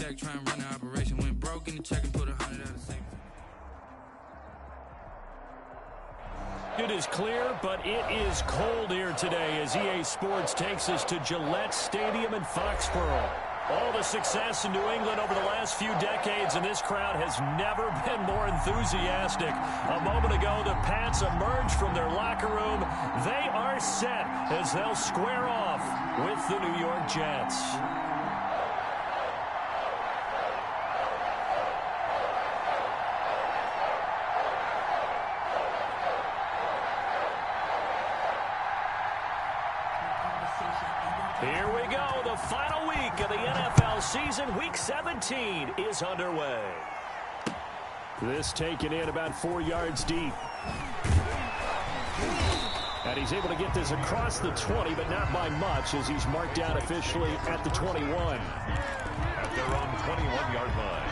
check, try and run the operation. Went broke in the check and put 100 out of savings. It is clear, but it is cold here today as EA Sports takes us to Gillette Stadium in Foxborough. All the success in New England over the last few decades, and this crowd has never been more enthusiastic. A moment ago, the Pats emerged from their locker room. They are set as they'll square off with the New York Jets. Here we go. The final week of the NFL season, Week 17, is underway. This taken in about 4 yards deep. And he's able to get this across the 20, but not by much, as he's marked down officially at the 21. At their own 21-yard line.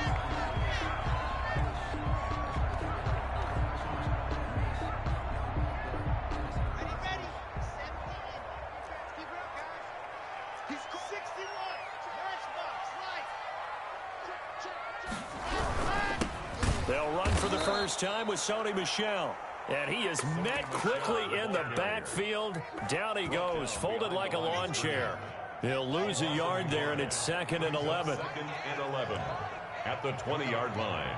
They'll run for the first time with Sony Michel. And he is met quickly in the backfield. Down he goes, folded like a lawn chair. He'll lose a yard there, and it's 2nd and 11. 2nd and 11 at the 20-yard line.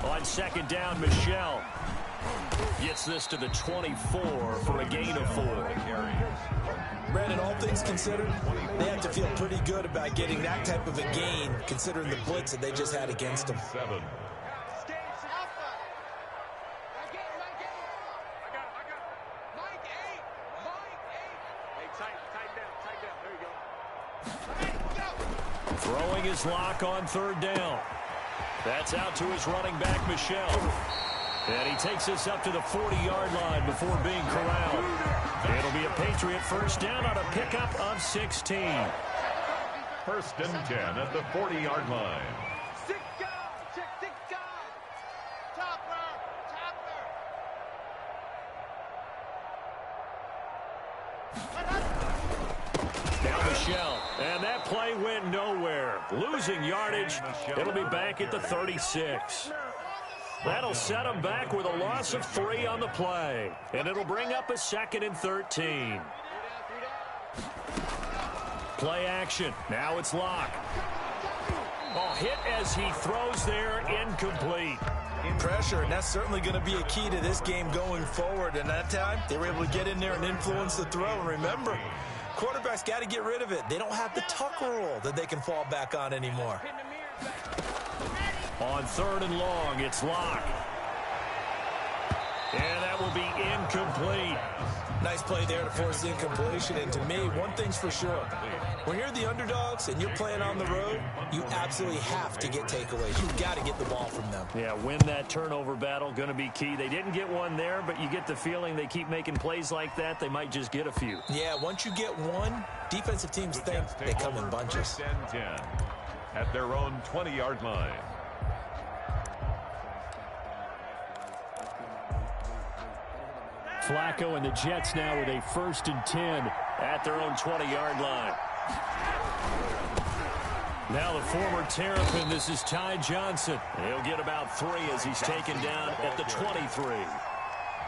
On 2nd down, Michel gets this to the 24 for a gain of 4. Brandon, all things considered, they have to feel pretty good about getting that type of a gain, considering the blitz that they just had against them. 7. Throwing his lock on 3rd down. That's out to his running back, Michel. And he takes this up to the 40-yard line before being corralled. It'll be a Patriot first down on a pickup of 16. 1st and 10 at the 40-yard line. Now Michel, and that play went nowhere. Losing yardage, it'll be back at the 36. That'll set him back with a loss of 3 on the play. And it'll bring up a 2nd and 13. Play action. Now it's Locke. Oh, hit as he throws there, incomplete. Pressure, and that's certainly going to be a key to this game going forward. And that time, they were able to get in there and influence the throw. And remember, quarterbacks got to get rid of it. They don't have the tuck rule that they can fall back on anymore. On 3rd and long, it's Locke. And that will be incomplete. Nice play there to force the incompletion. And to me, one thing's for sure. When you're the underdogs and you're playing on the road, you absolutely have to get takeaways. You've got to get the ball from them. Yeah, win that turnover battle, going to be key. They didn't get one there, but you get the feeling they keep making plays like that, they might just get a few. Yeah, once you get one, defensive teams think they come in bunches. 1st and 10 at their own 20-yard line. Flacco and the Jets now with a 1st and 10 at their own 20-yard line. Now the former Terrapin, this is Ty Johnson. He'll get about 3 as he's taken down at the 23.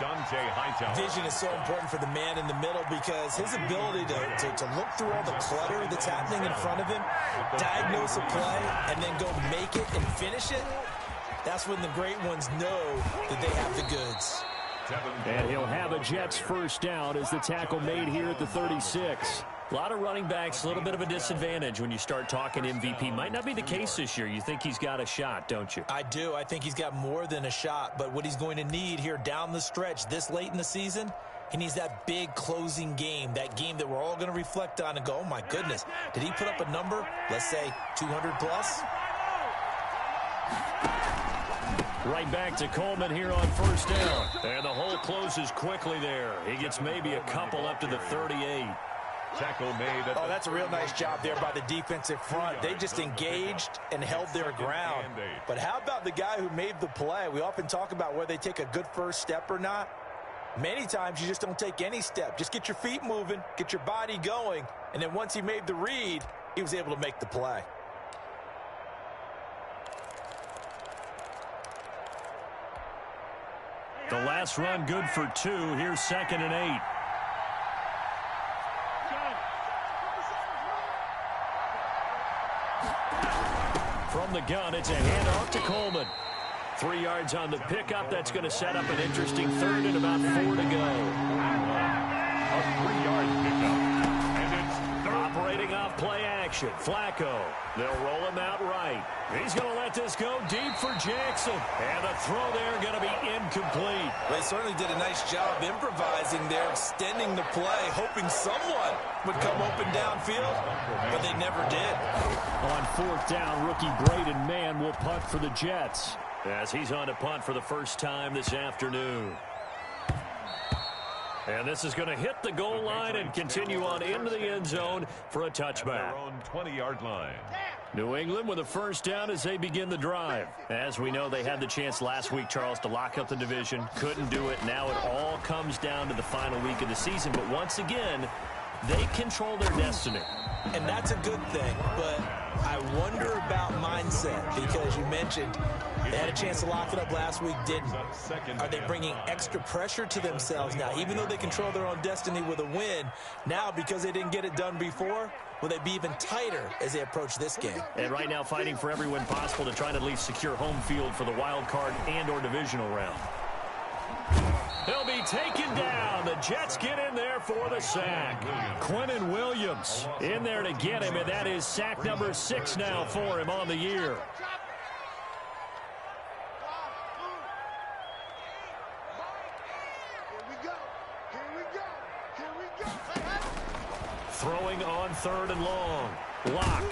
Dante Hightower. Vision is so important for the man in the middle because his ability to look through all the clutter that's happening in front of him, diagnose a play, and then go make it and finish it, that's when the great ones know that they have the goods. And he'll have a Jets first down as the tackle made here at the 36. A lot of running backs, a little bit of a disadvantage when you start talking MVP. Might not be the case this year. You think he's got a shot, don't you? I do. I think he's got more than a shot. But what he's going to need here down the stretch this late in the season, he needs that big closing game, that game that we're all going to reflect on and go, oh, my goodness, did he put up a number, let's say 200 plus? Right back to Coleman here on first down. And the hole closes quickly there. He gets maybe a couple up to the 38. Tackle made. Oh, that's a real nice job there by the defensive front. They just engaged and held their ground. But how about the guy who made the play? We often talk about whether they take a good first step or not. Many times you just don't take any step. Just get your feet moving, get your body going, and then once he made the read, he was able to make the play. The last run good for 2. Here's 2nd and 8. From the gun, it's a handoff to Coleman. 3 yards on the pickup. That's going to set up an interesting 3rd and about 4 to go. A 3-yard pickup. And it's operating off play action. Flacco. They'll roll him out right. He's going to let this go deep for Jackson. And the throw there going to be incomplete. They certainly did a nice job improvising there, extending the play, hoping someone would come open downfield, but they never did. On 4th down, rookie Braden Mann will punt for the Jets, as he's on to punt for the first time this afternoon. And this is going to hit the goal line and continue on into the end zone for a touchback. Their own 20-yard line. New England with a first down as they begin the drive. As we know, they had the chance last week, Charles, to lock up the division. Couldn't do it. Now it all comes down to the final week of the season. But once again, they control their destiny. And that's a good thing, but I wonder about mindset, because you mentioned they had a chance to lock it up last week, didn't. Are they bringing extra pressure to themselves now? Even though they control their own destiny with a win, now because they didn't get it done before, will they be even tighter as they approach this game? And right now fighting for every win possible to try to at least secure home field for the wild card and or divisional round. He'll be taken down. The Jets get in there for the sack. Quinnen Williams in there to get him, and that is sack number 6 now for him on the year. Throwing on 3rd and long. Lock.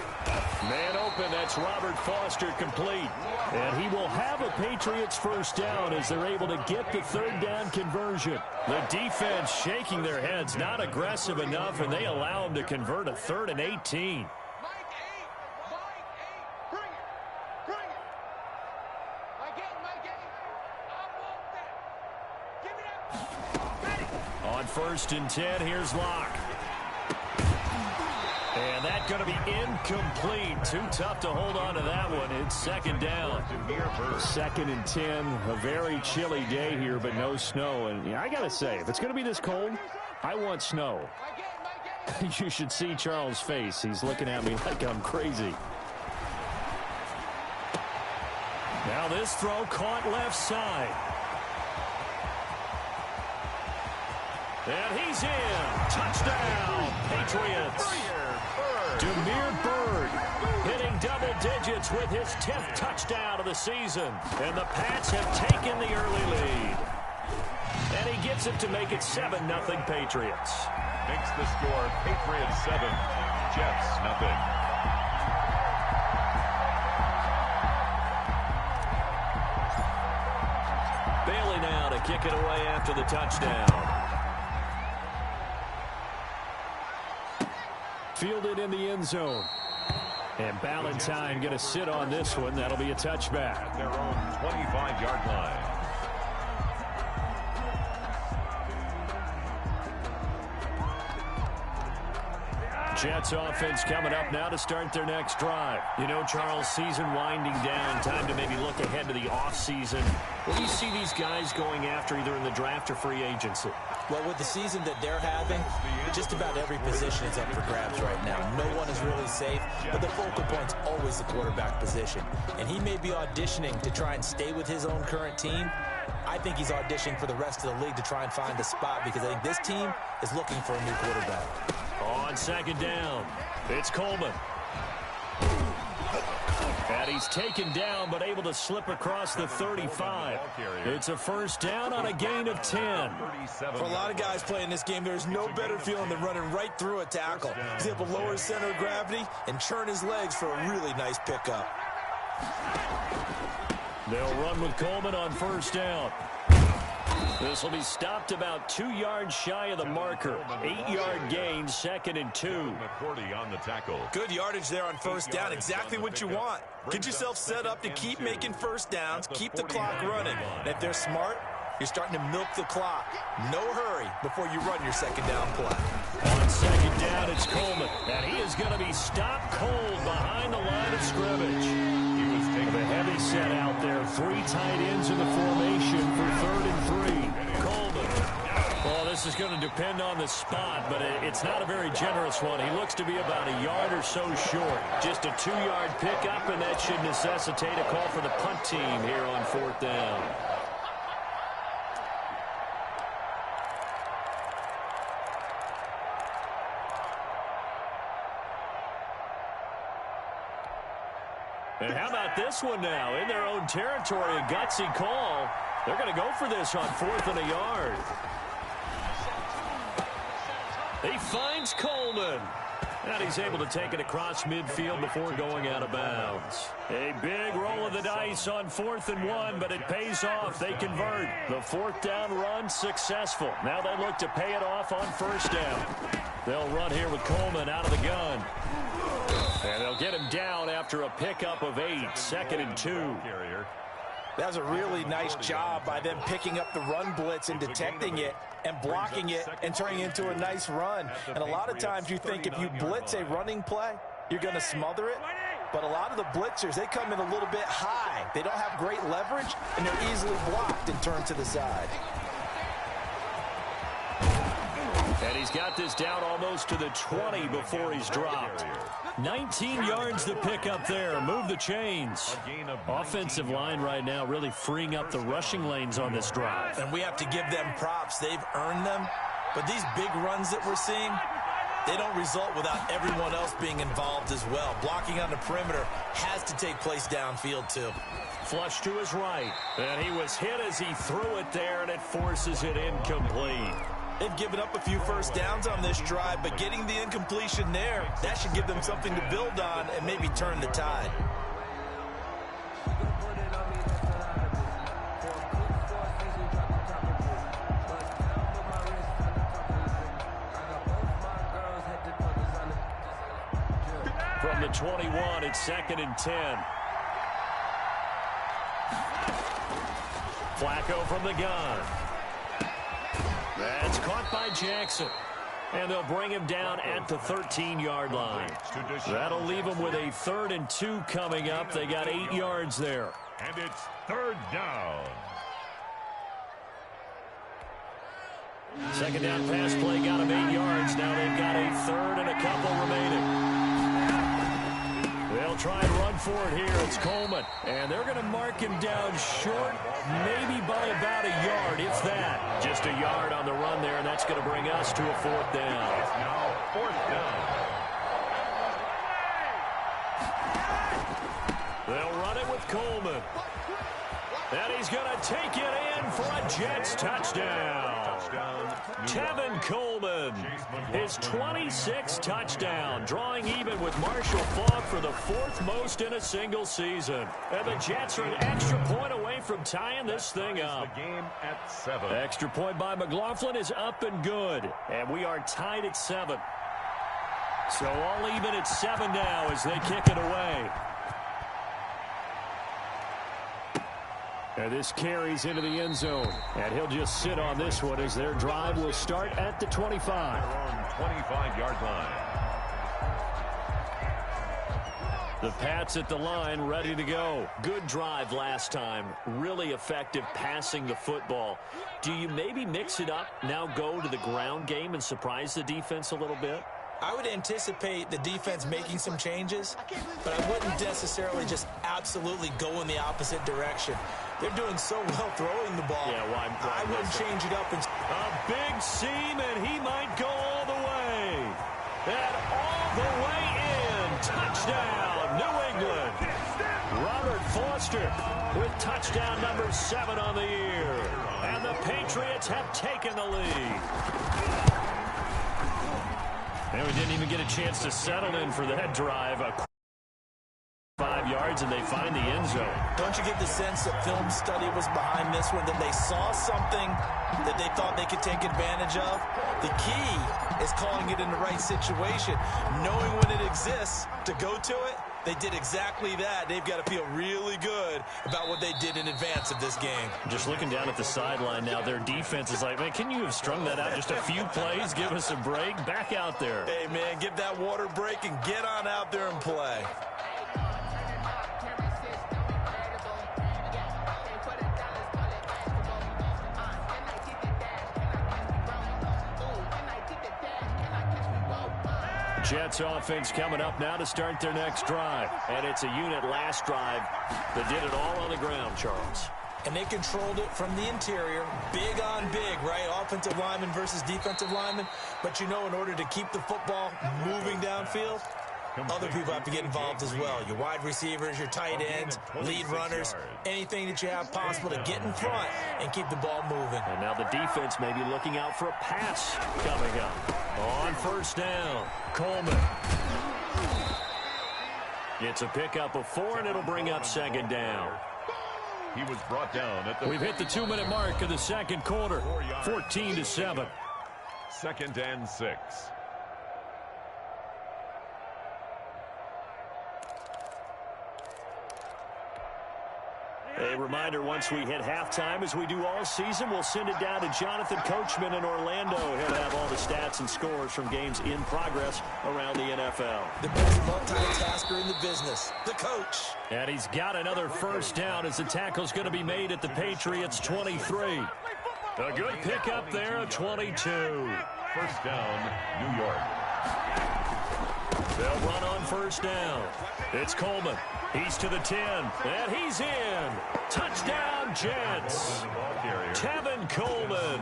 Man open, that's Robert Foster complete. And he will have a Patriots first down as they're able to get the 3rd down conversion. The defense shaking their heads, not aggressive enough, and they allow him to convert a 3rd and 18. On 1st and 10, here's Locke. And that's going to be incomplete. Too tough to hold on to that one. It's 2nd down. 2nd and 10. A very chilly day here, but no snow. And I got to say, if it's going to be this cold, I want snow. You should see Charles' face. He's looking at me like I'm crazy. Now this throw caught left side. And he's in. Touchdown, Patriots. Damiere Byrd hitting double digits with his 10th touchdown of the season. And the Pats have taken the early lead. And he gets it to make it 7-0 Patriots. Makes the score Patriots 7, Jets 0. Bailey now to kick it away after the touchdown. Fielded in the end zone. And Ballantyne going to sit on this one. That'll be a touchback. At their own 25-yard line. Jets offense coming up now to start their next drive. You know, Charles, season winding down. Time to maybe look ahead to the offseason. What do you see these guys going after either in the draft or free agency? Well, with the season that they're having, just about every position is up for grabs right now. No one is really safe, but the focal point's always the quarterback position. And he may be auditioning to try and stay with his own current team. I think he's auditioning for the rest of the league to try and find a spot, because I think this team is looking for a new quarterback. On 2nd down, it's Coleman. And he's taken down, but able to slip across the 35. It's a first down on a gain of 10. For a lot of guys playing this game, there's no better feeling than running right through a tackle. He's able to lower his center of gravity and churn his legs for a really nice pickup. They'll run with Coleman on first down. This will be stopped about 2 yards shy of the marker. 8-yard gain, 2nd and 2. McCourty on the tackle. Good yardage there on first down. Exactly what you want. Get yourself set up to keep making first downs, keep the clock running. And if they're smart, You're starting to milk the clock. No hurry before you run your second down play. On second down, it's Coleman. And he is going to be stopped cold behind the line of scrimmage. He was taking The heavy set out there. 3 tight ends in the formation for 3rd and 3. Coleman. Well, this is going to depend on the spot, but it's not a very generous one. He looks to be about a yard or so short. Just a 2-yard pickup, and that should necessitate a call for the punt team here on 4th down. And how about this one now? In their own territory, a gutsy call. They're going to go for this on 4th and a yard. He finds Coleman. And he's able to take it across midfield before going out of bounds. A big roll of the dice on 4th and 1, but it pays off. They convert. The 4th down run successful. Now they look to pay it off on 1st down. They'll run here with Coleman out of the gun. And they'll get him down after a pickup of 8, 2nd and 2. That was a really nice job by them picking up the run blitz and detecting it and blocking it and turning it into a nice run. And a lot of times you think if you blitz a running play, you're going to smother it. But a lot of the blitzers, they come in a little bit high. They don't have great leverage, and they're easily blocked and turned to the side. And he's got this down almost to the 20 before he's dropped. 19 yards to pick up there. Move the chains. Offensive line right now really freeing up the rushing lanes on this drive. And we have to give them props. They've earned them. But these big runs that we're seeing, they don't result without everyone else being involved as well. Blocking on the perimeter has to take place downfield too. Flush to his right. And he was hit as he threw it there, and it forces it incomplete. They've given up a few first downs on this drive, but getting the incompletion there, that should give them something to build on and maybe turn the tide. From the 21, it's 2nd and 10. Flacco from the gun. That's caught by Jackson. And they'll bring him down at the 13-yard line. That'll leave him with a 3rd and 2 coming up. They got 8 yards there. And it's 3rd down. Second down pass play got him 8 yards. Now they've got a 3rd and a couple remaining. They'll try and run for it here. It's Coleman. And they're going to mark him down short, maybe by about a yard, if that. Just a yard on the run there, and that's going to bring us to a 4th down. It's now 4th down. They'll run it with Coleman. And he's going to take it in for a Jets touchdown. Tevin Coleman, his 26th touchdown, drawing even with Marshall Faulk for the 4th most in a single season. And the Jets are an extra point away from tying this thing up. The game at 7. Extra point by McLaughlin is up and good. And we are tied at 7. So all even at 7 now as they kick it away. And this carries into the end zone. And he'll just sit on this one as their drive will start at the 25. Their own 25-yard line. The Pats at the line, ready to go. Good drive last time. Really effective passing the football. Do you maybe mix it up, now go to the ground game and surprise the defense a little bit? I would anticipate the defense making some changes, but I wouldn't necessarily just absolutely go in the opposite direction. They're doing so well throwing the ball. Yeah, why I wouldn't change it up. A big seam, and he might go all the way. And all the way in. Touchdown, New England. Robert Foster with touchdown number 7 on the year. And the Patriots have taken the lead. And we didn't even get a chance to settle in for that drive. 5 yards, and they find the end zone. Don't you get the sense that film study was behind this one, that they saw something that they thought they could take advantage of? The key is calling it in the right situation, knowing when it exists to go to it, They did exactly that. They've got to feel really good about what they did in advance of this game. Just looking down at the sideline now, their defense is like, man, can you have strung that out just a few plays? Give us a break. Back out there. Hey, man, give that water break and get on out there and play. Jets offense coming up now to start their next drive. And it's a unit last drive that did it all on the ground, Charles. And they controlled it from the interior, big on big, right? Offensive lineman versus defensive lineman. But, you know, in order to keep the football moving downfield, other people have to get involved as well. Your wide receivers, your tight ends, lead runners, anything that you have possible to get in front and keep the ball moving. And now the defense may be looking out for a pass coming up. On first down, Coleman. It's a pickup of 4, and it'll bring up second down. He was brought down at the... We've hit the 2-minute mark of the second quarter, 14-7. 2nd and 6. A reminder, once we hit halftime, as we do all season, we'll send it down to Jonathan Coachman in Orlando. He'll have all the stats and scores from games in progress around the NFL. The best multitasker in the business, the coach. And he's got another first down as the tackle's going to be made at the Patriots' 23. A good pickup there at 22. First down, New York. They'll run on first down. It's Coleman. He's to the 10, and he's in. Touchdown, Jets. Tevin Coleman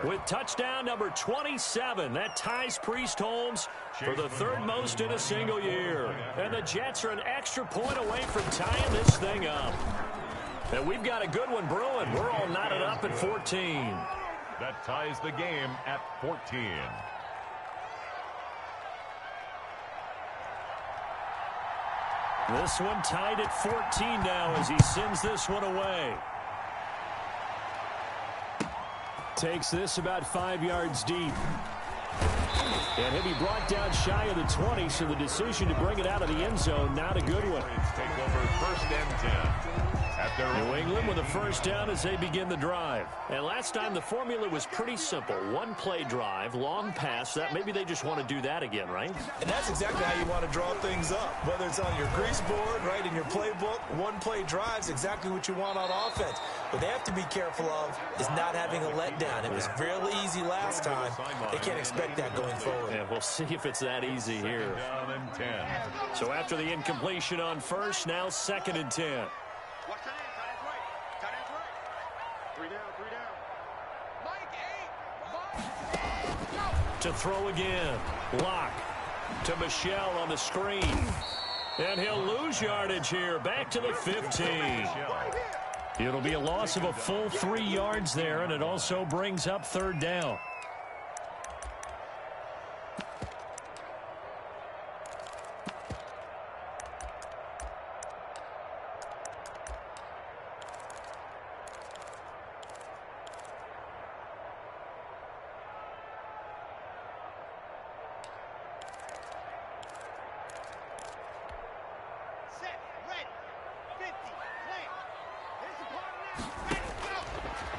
with touchdown number 27. That ties Priest Holmes for the 3rd most in a single year. And the Jets are an extra point away from tying this thing up. And we've got a good one brewing. We're all knotted up at 14. That ties the game at 14. This one tied at 14 now as he sends this one away. Takes this about 5 yards deep. And he'll be brought down shy of the 20, so the decision to bring it out of the end zone, not a good one. Take over 1st and 10. New England with a first down as they begin the drive. And last time the formula was pretty simple. 1-play drive, long pass. That maybe they just want to do that again, right? And that's exactly how you want to draw things up. Whether it's on your grease board, right, in your playbook, 1-play drive is exactly what you want on offense. What they have to be careful of is not having a letdown. It was fairly easy last time. They can't expect that going forward. Yeah, we'll see if it's that easy here. Down and 10. So after the incompletion on first, now 2nd and 10. To throw again. Lock to Michelle on the screen. And he'll lose yardage here. Back to the 15. It'll be a loss of a full 3 yards there, and it also brings up 3rd down.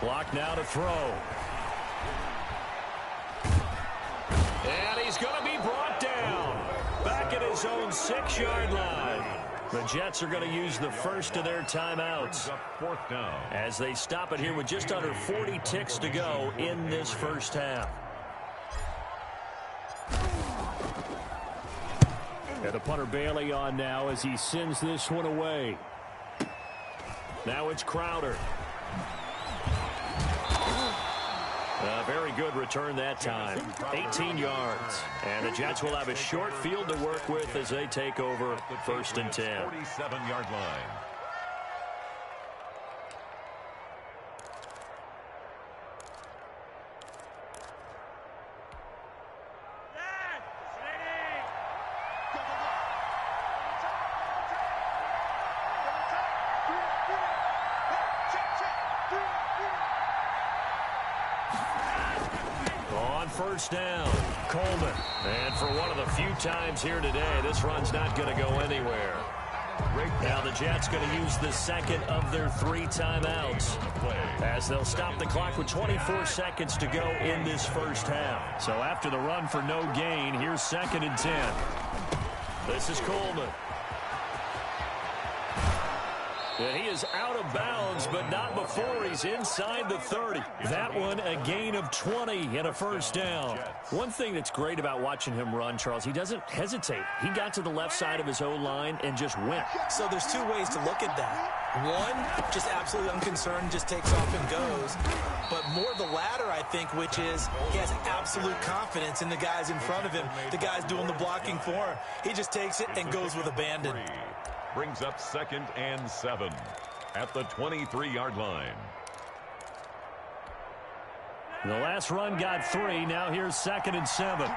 Block now to throw. And he's going to be brought down. Back at his own 6-yard line. The Jets are going to use the first of their timeouts 4th down. as they stop it here with just under 40 ticks to go in this first half. And the punter Bailey on now as he sends this one away. Now it's Crowder. A very good return that time. 18 yards. And the Jets will have a short field to work with as they take over 1st and 10. 47-yard line. First down, Coleman. And for one of the few times here today, this run's not going to go anywhere. Now the Jets going to use the second of their 3 timeouts as they'll stop the clock with 24 seconds to go in this first half. So after the run for no gain, here's 2nd and 10. This is Coleman. And he is out of bounds, but not before he's inside the 30. That one, a gain of 20 and a first down. One thing that's great about watching him run, Charles, he doesn't hesitate. He got to the left side of his O-line and just went. So there's 2 ways to look at that. One, just absolutely unconcerned, just takes off and goes. But more the latter, I think, which is he has absolute confidence in the guys in front of him, the guys doing the blocking for him. He just takes it and goes with abandon. Brings up 2nd and 7 at the 23-yard line. The last run got 3. Now here's 2nd and 7.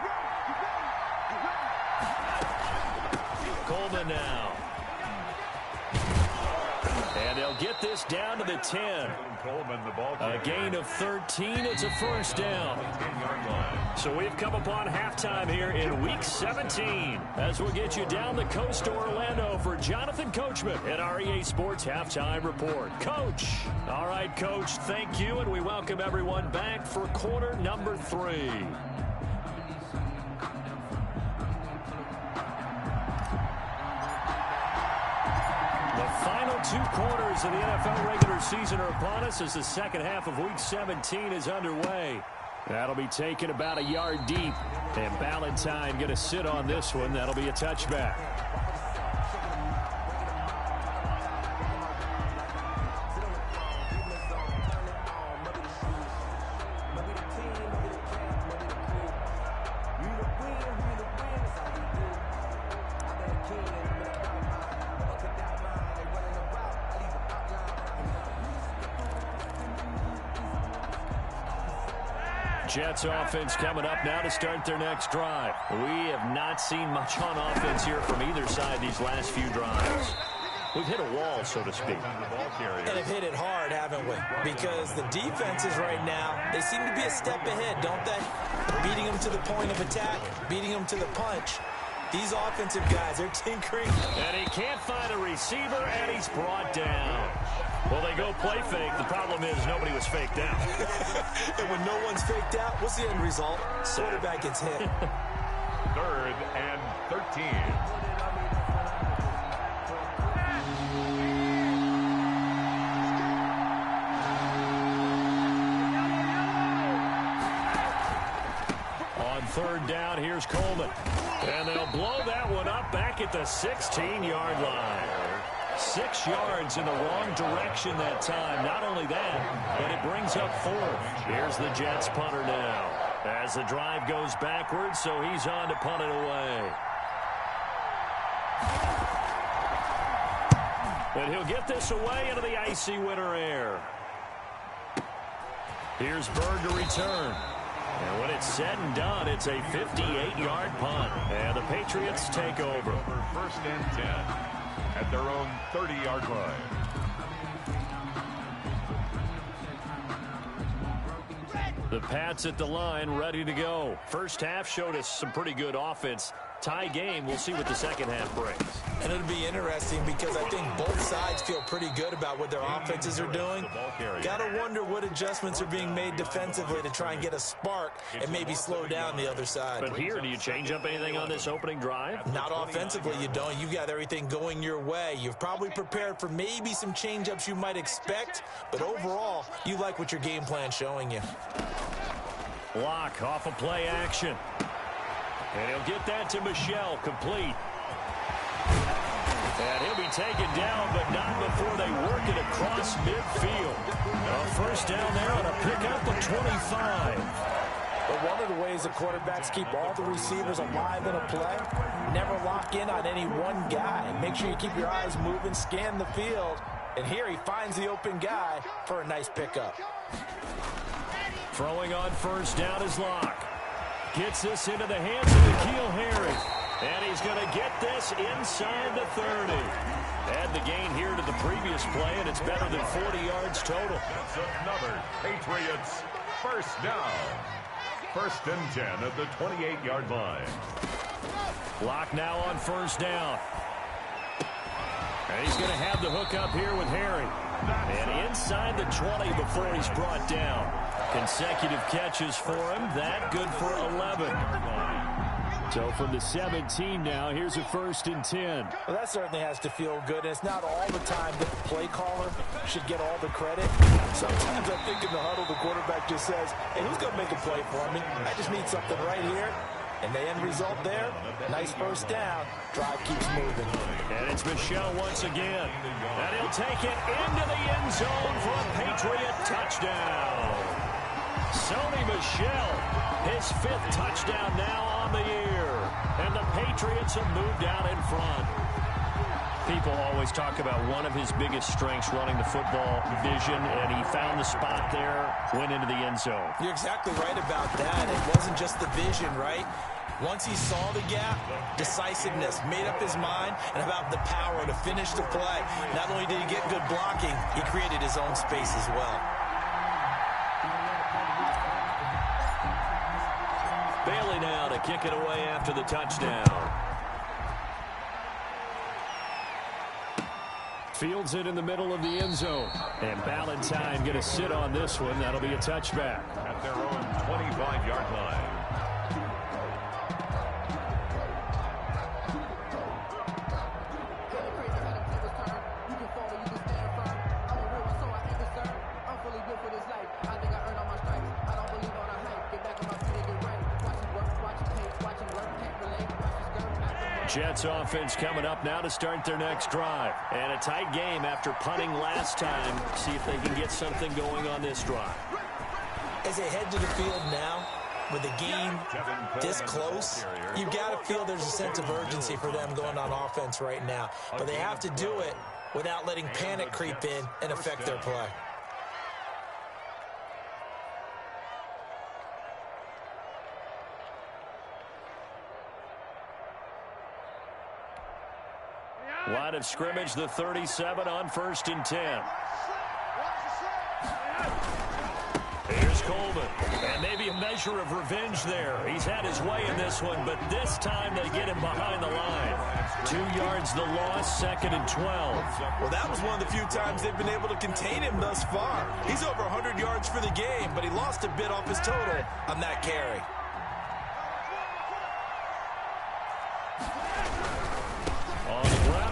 Coleman now. And they'll get this down to the 10. A gain of 13. It's a first down. So we've come upon halftime here in Week 17 as we'll get you down the coast to Orlando for Jonathan Coachman at our EA Sports Halftime Report. Coach. All right, Coach, thank you, and we welcome everyone back for quarter number 3. The final 2 quarters of the NFL regular season are upon us as the second half of Week 17 is underway. That'll be taken about a yard deep, and Ballantyne going to sit on this one. That'll be a touchback. Jets offense coming up now to start their next drive. We have not seen much on offense here from either side these last few drives. We've hit a wall, so to speak. And have hit it hard, haven't we? Because the defenses right now, they seem to be a step ahead, don't they? Beating them to the point of attack, beating them to the punch. These offensive guys, they're tinkering. And he can't find a receiver, and he's brought down. Well, they go play fake. The problem is nobody was faked out. And when no one's faked out, what's the end result? Quarterback gets hit. 3rd and 13. On 3rd down, here's Coleman. And they'll blow that one up back at the 16-yard line. 6 yards in the wrong direction that time. Not only that, but it brings up 4th. Here's the Jets punter now as the drive goes backwards, so he's on to punt it away. And he'll get this away into the icy winter air. Here's Bird to return. And when it's said and done, it's a 58-yard punt. And the Patriots take over. 1st and 10 at their own 30-yard line. The Pats at the line, ready to go. First half showed us some pretty good offense. Tie game, we'll see what the second half brings. And it'll be interesting because I think both sides feel pretty good about what their offenses are doing. Got to wonder what adjustments are being made defensively to try and get a spark and maybe slow down the other side. But here, do you change up anything on this opening drive? Not offensively, you don't. You've got everything going your way. You've probably prepared for maybe some change-ups you might expect, but overall, you like what your game plan's showing you. Lock off of play action. And he'll get that to Michel, complete. And he'll be taken down, but not before they work it across midfield. A first down there on a pickup of 25. But one of the ways the quarterbacks keep all the receivers alive in a play, never lock in on any one guy. Make sure you keep your eyes moving, scan the field. And here he finds the open guy for a nice pickup. Throwing on first down is Lock. Gets this into the hands of N'Keal Harry. And he's going to get this inside the 30. Add the gain here to the previous play, and it's better than 40 yards total. That's another Patriots first down. 1st and 10 at the 28-yard line. Lock now on first down. And he's going to have the hook up here with Harry. And inside the 20 before he's brought down. Consecutive catches for him. That good for 11. So from the 17 now, here's a 1st and 10. Well, that certainly has to feel good. And it's not all the time that the play caller should get all the credit. Sometimes I think in the huddle, the quarterback just says, hey, who's going to make a play for me? I just need something right here. And the end result there, nice 1st down. Drive keeps moving. And it's Michel once again. And he'll take it into the end zone for a Patriot touchdown. Sony Michel, his 5th touchdown now on the year. And the Patriots have moved out in front. People always talk about one of his biggest strengths running the football, vision, and he found the spot there, went into the end zone. You're exactly right about that. It wasn't just the vision, right? Once he saw the gap, decisiveness, made up his mind, and about the power to finish the play. Not only did he get good blocking, he created his own space as well. Bailey now to kick it away after the touchdown. Fields it in the middle of the end zone. And Ballantyne going to sit on this one. That'll be a touchback. At their own 25-yard line. Jets offense coming up now to start their next drive. And a tight game after punting last time. See if they can get something going on this drive. As they head to the field now, with the game this close, you've got to feel there's a sense of urgency for them going on offense right now. But they have to do it without letting panic creep in and affect their play. Line of scrimmage, the 37 on 1st and 10. Here's Coleman. And maybe a measure of revenge there. He's had his way in this one, but this time they get him behind the line. 2 yards the loss, 2nd and 12. Well, that was one of the few times they've been able to contain him thus far. He's over 100 yards for the game, but he lost a bit off his total on that carry.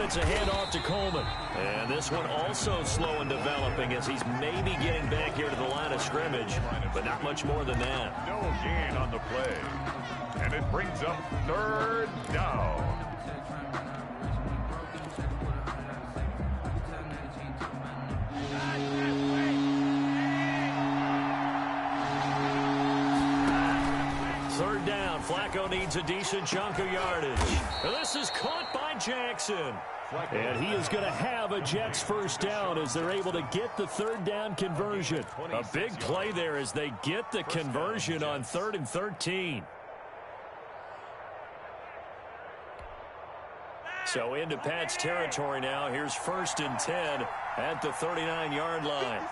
It's a handoff to Coleman. And this one also slow in developing as he's maybe getting back here to the line of scrimmage, but not much more than that. No gain on the play. And it brings up 3rd down. Third down. Flacco needs a decent chunk of yardage. This is caught by Jackson. And he is going to have a Jets 1st down as they're able to get the 3rd down conversion. A big play there as they get the conversion on 3rd and 13. So into Pat's territory now. Here's 1st and 10 at the 39-yard line.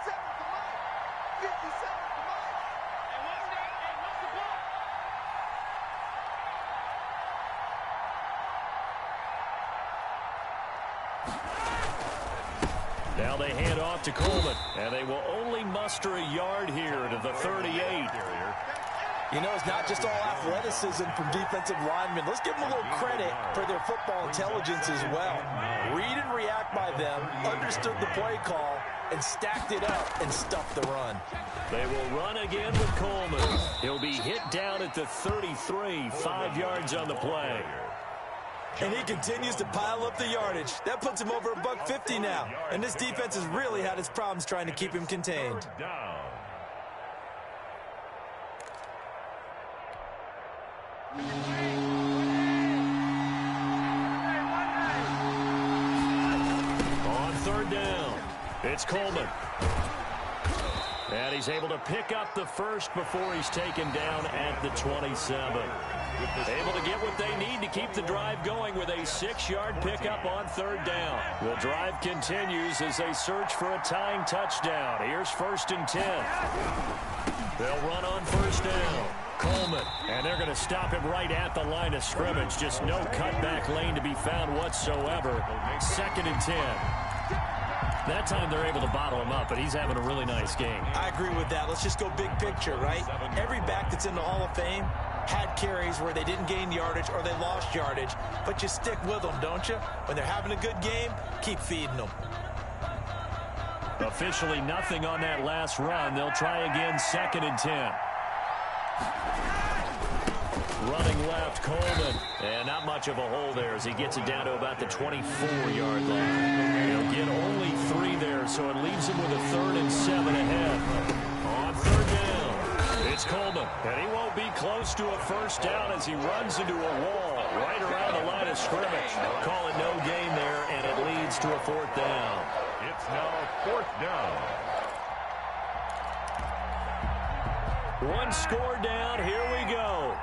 Now they hand off to Coleman, and they will only muster a yard here to the 38. You know, it's not just all athleticism from defensive linemen. Let's give them a little credit for their football intelligence as well. Read and react by them, understood the play call, and stacked it up and stuffed the run. They will run again with Coleman. He'll be hit down at the 33, 5 yards on the play. And he continues to pile up the yardage. That puts him over $150 now. And this defense has really had its problems trying to keep him contained. On 3rd down, it's Coleman. And he's able to pick up the 1st before he's taken down at the 27. Able to get what they need to keep the drive going with a 6-yard pickup on 3rd down. The drive continues as they search for a tying touchdown. Here's 1st and 10. They'll run on 1st down. Coleman, and they're going to stop him right at the line of scrimmage. Just no cutback lane to be found whatsoever. 2nd and 10. That time they're able to bottle him up, but he's having a really nice game. I agree with that. Let's just go big picture, right? Every back that's in the Hall of Fame had carries where they didn't gain yardage or they lost yardage, but you stick with them, don't you? When they're having a good game, keep feeding them. Officially nothing on that last run. They'll try again, 2nd and 10. Running left, Coleman. And not much of a hole there as he gets it down to about the 24-yard line. He'll get only 3 there, so it leaves him with a 3rd and 7 ahead. On 3rd down, it's Coleman. And he won't be close to a first down as he runs into a wall right around the line of scrimmage. They'll call it no gain there, and it leads to a 4th down. It's now 4th down. 1 score down. Here we go.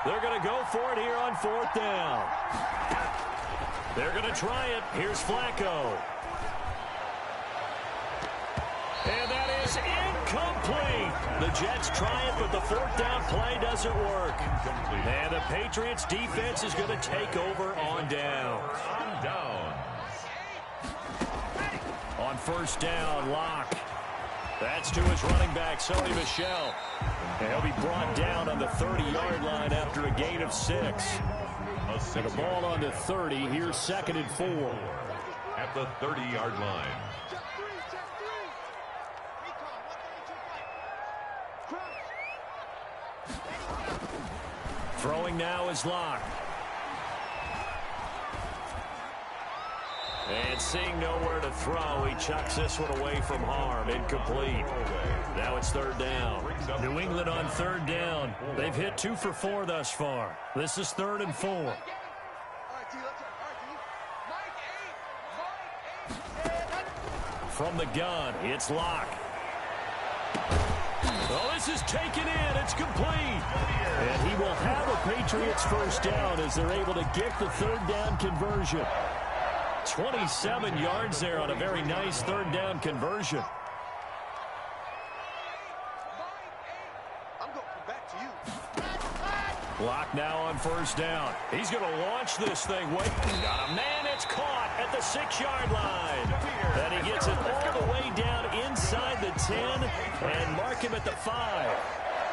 They're going to go for it here on 4th down. They're going to try it. Here's Flacco. And that is incomplete. The Jets try it, but the 4th down play doesn't work. And the Patriots defense is going to take over on downs. On 1st down, Locke. That's to his running back, Sony Michel. And he'll be brought down on the 30-yard line after a gain of 6. And the ball on the 30. Here's 2nd and 4. At the 30-yard line. Throwing now is Locke. And seeing nowhere to throw, he chucks this one away from harm. Incomplete. Now it's 3rd down. New England on 3rd down. They've hit 2 for 4 thus far. This is 3rd and 4. From the gun, it's Locke. Oh, this is taken in. It's complete. And he will have a Patriots first down as they're able to get the 3rd down conversion. 27 yards there on a very nice 3rd down conversion. Locke now on 1st down. He's going to launch this thing. Waiting on a man. It's caught at the 6-yard line. And he gets it all the way down inside the 10 and mark him at the 5.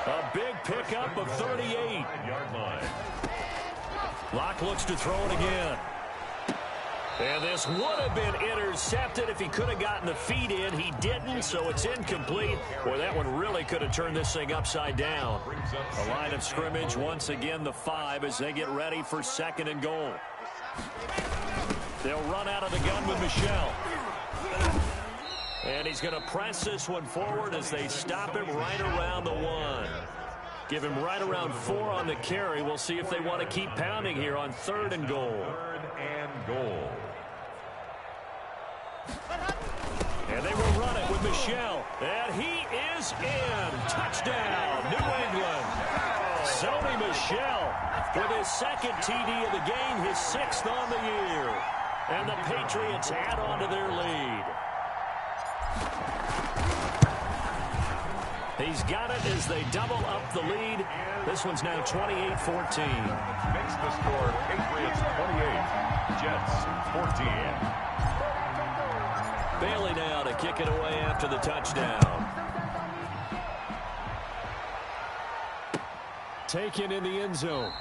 A big pickup of 38-yard line. Locke looks to throw it again. And this would have been intercepted if he could have gotten the feet in. He didn't, so it's incomplete. Boy, that one really could have turned this thing upside down. The line of scrimmage, once again, the 5 as they get ready for 2nd and goal. They'll run out of the gun with Michel. And he's going to press this one forward as they stop him right around the 1. Give him right around 4 on the carry. We'll see if they want to keep pounding here on 3rd and goal. 3rd and goal. And they will run it with Michel. And he is in. Touchdown, New England. Sony Michel with his 2nd TD of the game, his 6th on the year. And the Patriots add on to their lead. He's got it as they double up the lead. This one's now 28-14. Makes the score Patriots 28, Jets 14. Bailey now to kick it away after the touchdown. Taken in the end zone.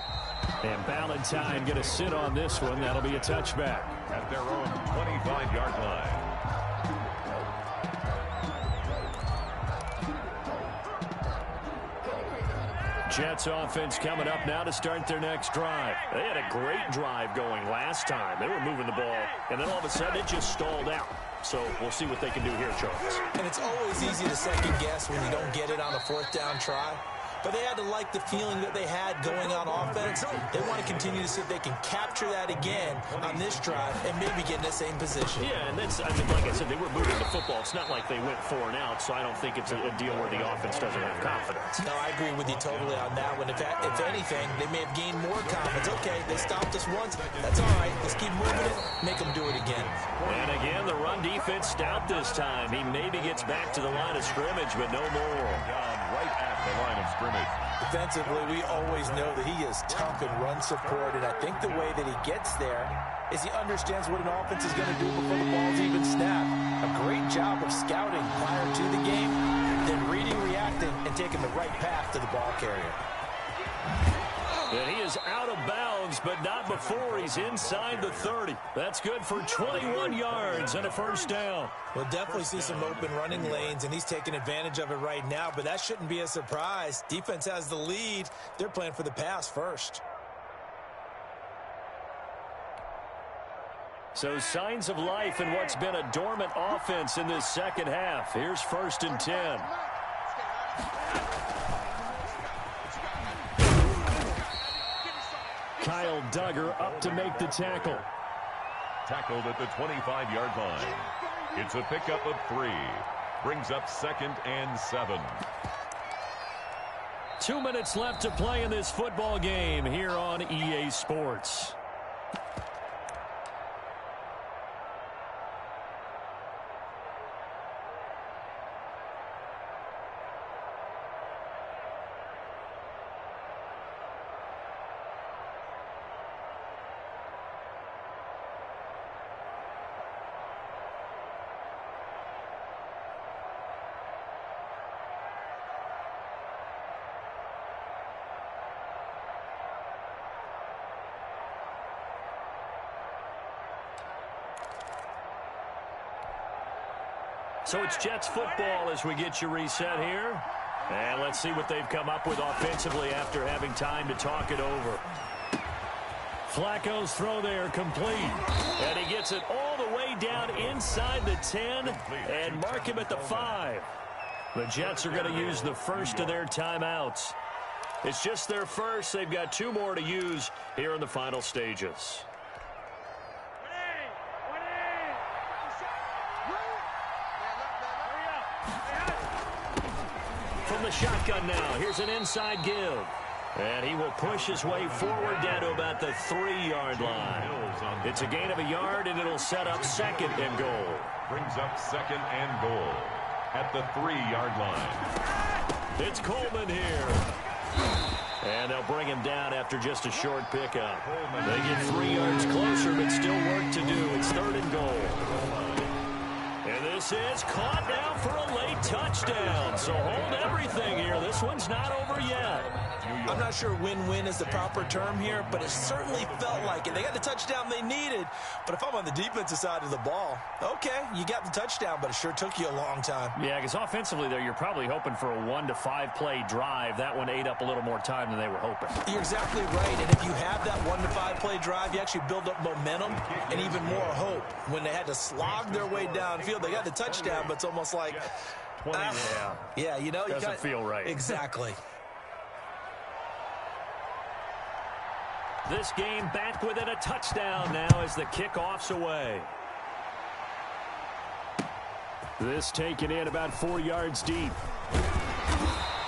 And Ballantyne going to sit on this one. That'll be a touchback. At their own 25-yard line. Jets offense coming up now to start their next drive. They had a great drive going last time. They were moving the ball, and then all of a sudden it just stalled out. So we'll see what they can do here, Charles. And it's always easy to second guess when you don't get it on a 4th down try. But they had to like the feeling that they had going on offense. They want to continue to see if they can capture that again on this drive and maybe get in the same position. Yeah, and that's, I mean, like I said, they were moving the football. It's not like they went 4 and out, so I don't think it's a deal where the offense doesn't have confidence. No, I agree with you totally on that one. If anything, they may have gained more confidence. Okay, they stopped us once. That's all right. Let's keep moving it. Make them do it again. And again, the run defense stout this time. He maybe gets back to the line of scrimmage, but no more. Right at the line of scrimmage. Defensively, we always know that he is tough in run support, and I think the way that he gets there is he understands what an offense is going to do before the ball's even snapped. A great job of scouting prior to the game, then reading, reacting, and taking the right path to the ball carrier. And he is out of bounds, but not before he's inside the 30. That's good for 21 yards and a first down. We'll definitely see some open running lanes, and he's taking advantage of it right now, but that shouldn't be a surprise. Defense has the lead. They're playing for the pass first. So signs of life in what's been a dormant offense in this second half. Here's 1st and 10. Kyle Duggar up to make the tackle. Tackled at the 25-yard line. It's a pickup of 3. Brings up 2nd and 7. 2 minutes left to play in this football game here on EA Sports. So it's Jets football as we get you reset here. And let's see what they've come up with offensively after having time to talk it over. Flacco's throw there complete. And he gets it all the way down inside the 10 and mark him at the 5. The Jets are going to use the first of their timeouts. It's just their first. They've got 2 more to use here in the final stages. From the shotgun now, here's an inside give. And he will push his way forward down to about the 3-yard line. It's a gain of a yard, and it'll set up 2nd and goal. Brings up 2nd and goal at the 3-yard line. It's Coleman here. And they'll bring him down after just a short pickup. They get 3 yards closer, but still work to do. It's 3rd and goal. And this is caught now for a late touchdown. So hold everything here. This one's not over yet. I'm not sure win-win is the proper term here, but it certainly felt like it. They got the touchdown they needed, but if I'm on the defensive side of the ball, okay, you got the touchdown, but it sure took you a long time. Yeah, because offensively there, you're probably hoping for a 1 to 5 play drive. That one ate up a little more time than they were hoping. You're exactly right, and if you have that 1 to 5 play drive, you actually build up momentum and even more hope. When they had to slog their way downfield, they got the touchdown, but it's almost like, 20, yeah, you know, doesn't feel right. Exactly. This game back within a touchdown now as the kickoff's away. This taken in about 4 yards deep.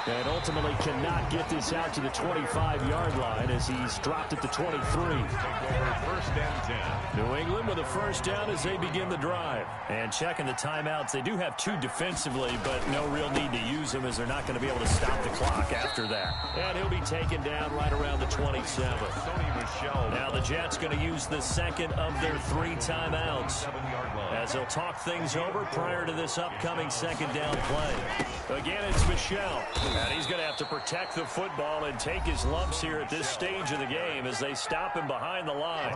And ultimately cannot get this out to the 25-yard line as he's dropped at the 23. 1st and 10. New England with a first down as they begin the drive. And checking the timeouts, they do have 2 defensively, but no real need to use them as they're not going to be able to stop the clock after that. And he'll be taken down right around the 27. Now the Jets going to use the 2nd of their 3 timeouts as they'll talk things over prior to this upcoming 2nd down play. Again, it's Michel. And he's going to have to protect the football and take his lumps here at this stage of the game as they stop him behind the line.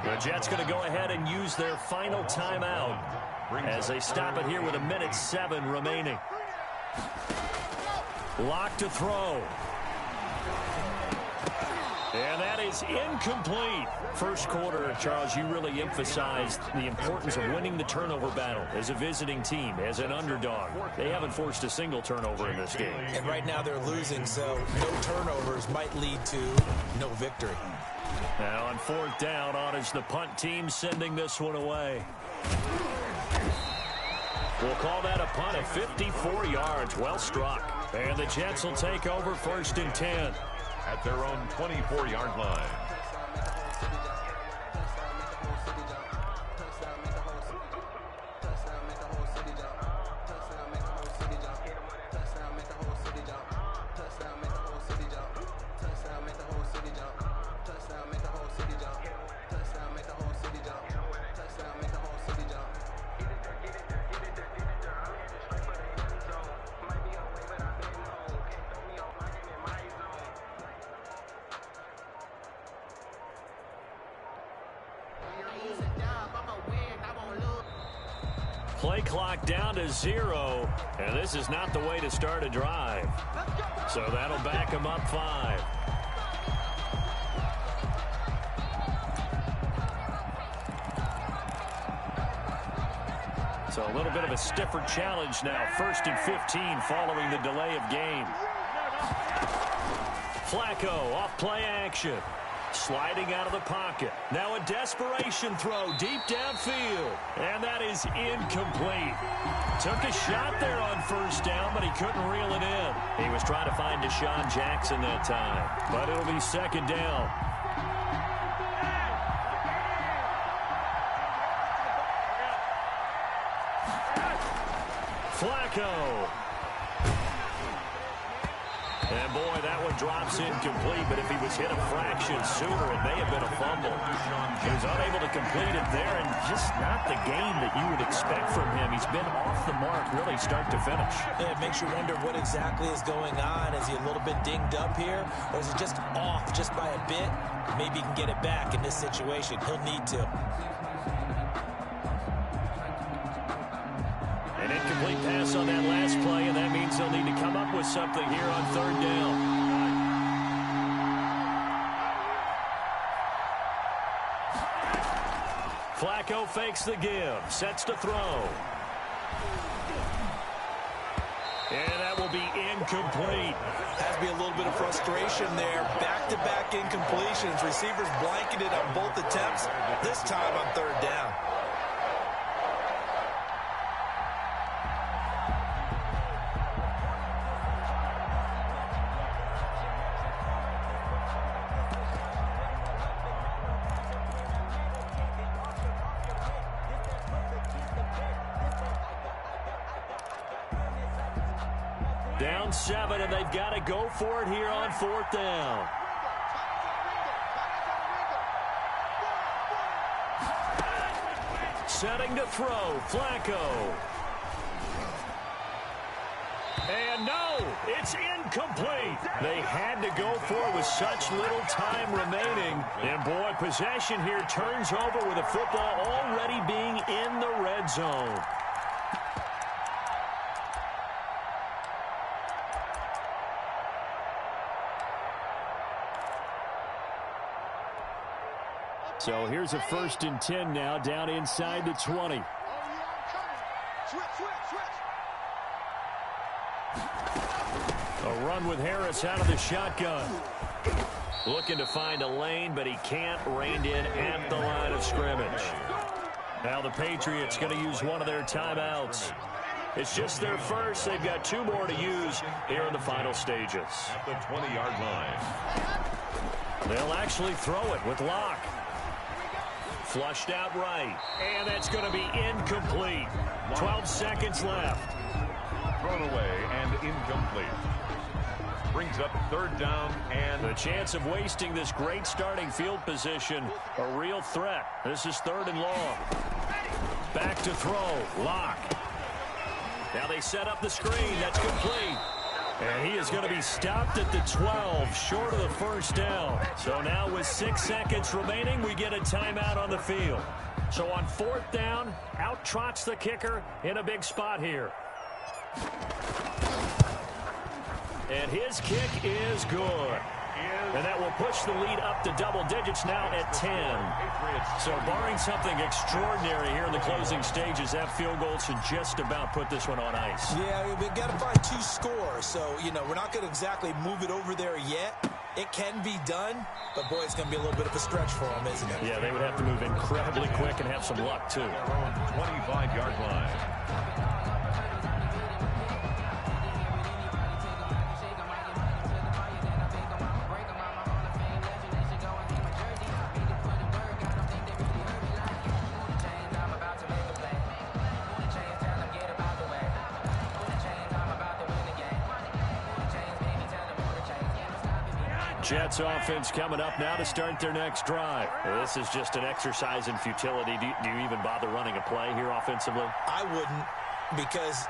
The Jets going to go ahead and use their final timeout as they stop it here with 1:07 remaining. Lock to throw. And that is incomplete. First quarter, Charles, you really emphasized the importance of winning the turnover battle as a visiting team, as an underdog. They haven't forced a single turnover in this game. And right now they're losing, so no turnovers might lead to no victory. Now on 4th down, on is the punt team sending this one away. We'll call that a punt of 54 yards. Well struck. And the Jets will take over 1st and 10. At their own 24-yard line. Play clock down to 0, and this is not the way to start a drive. So that'll back them up 5. So a little bit of a stiffer challenge now. 1st and 15 following the delay of game. Flacco off play action. Sliding out of the pocket. Now a desperation throw deep downfield. And that is incomplete. Took a shot there on 1st down, but he couldn't reel it in. He was trying to find Deshaun Jackson that time. But it'll be 2nd down. Flacco. And boy, that one drops incomplete, but if he was hit a fraction sooner, it may have been a fumble. He was unable to complete it there, and just not the game that you would expect from him. He's been off the mark really start to finish. Yeah, it makes you wonder what exactly is going on. Is he a little bit dinged up here, or is he just off just by a bit? Maybe he can get it back in this situation. He'll need to. An incomplete pass on that last play, and that means they'll need to come up with something here on 3rd down. Flacco fakes the give, sets to throw. And that will be incomplete. Has to be a little bit of frustration there. Back-to-back incompletions. Receivers blanketed on both attempts, this time on 3rd down. Down 7, and they've got to go for it here on 4th down. Setting to throw, Flacco. And no, it's incomplete. They had to go for it with such little time remaining. And boy, possession here turns over with the football already being in the red zone. So here's a 1st and 10 now, down inside the 20. A run with Harris out of the shotgun. Looking to find a lane, but he can't. Reined in at the line of scrimmage. Now the Patriots going to use one of their timeouts. It's just their first. They've got 2 more to use here in the final stages. At the 20-yard line. They'll actually throw it with Locke. Flushed out right. And that's going to be incomplete. 12 seconds left. Thrown away and incomplete. Brings up 3rd down and the chance of wasting this great starting field position, a real threat. This is 3rd and long. Back to throw. Locke. Now they set up the screen. That's complete. And he is going to be stopped at the 12, short of the 1st down. So now with 6 seconds remaining, we get a timeout on the field. So on 4th down, out trots the kicker in a big spot here. And his kick is good. And that will push the lead up to double digits now at 10. So barring something extraordinary here in the closing stages, that field goal should just about put this one on ice. Yeah, we've got to find 2 scores. So, we're not going to exactly move it over there yet. It can be done, but boy, it's going to be a little bit of a stretch for them, isn't it? Yeah, they would have to move incredibly quick and have some luck, too. 25-yard line. Jets offense coming up now to start their next drive. This is just an exercise in futility. Do you even bother running a play here offensively? I wouldn't, because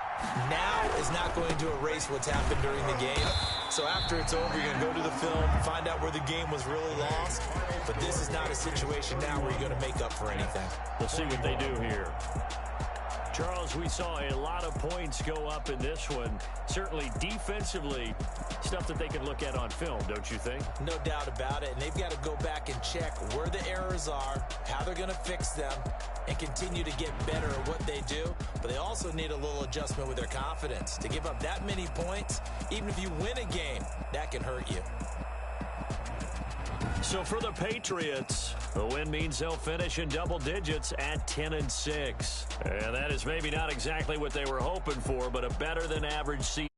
now is not going to erase what's happened during the game. So after it's over, you're going to go to the film, find out where the game was really lost. But this is not a situation now where you're going to make up for anything. We'll see what they do here. Charles, we saw a lot of points go up in this one. Certainly defensively, stuff that they can look at on film, don't you think? No doubt about it. And they've got to go back and check where the errors are, how they're going to fix them, and continue to get better at what they do. But they also need a little adjustment with their confidence. To give up that many points, even if you win a game, that can hurt you. So for the Patriots, the win means they'll finish in double digits at 10-6. And that is maybe not exactly what they were hoping for, but a better than average season.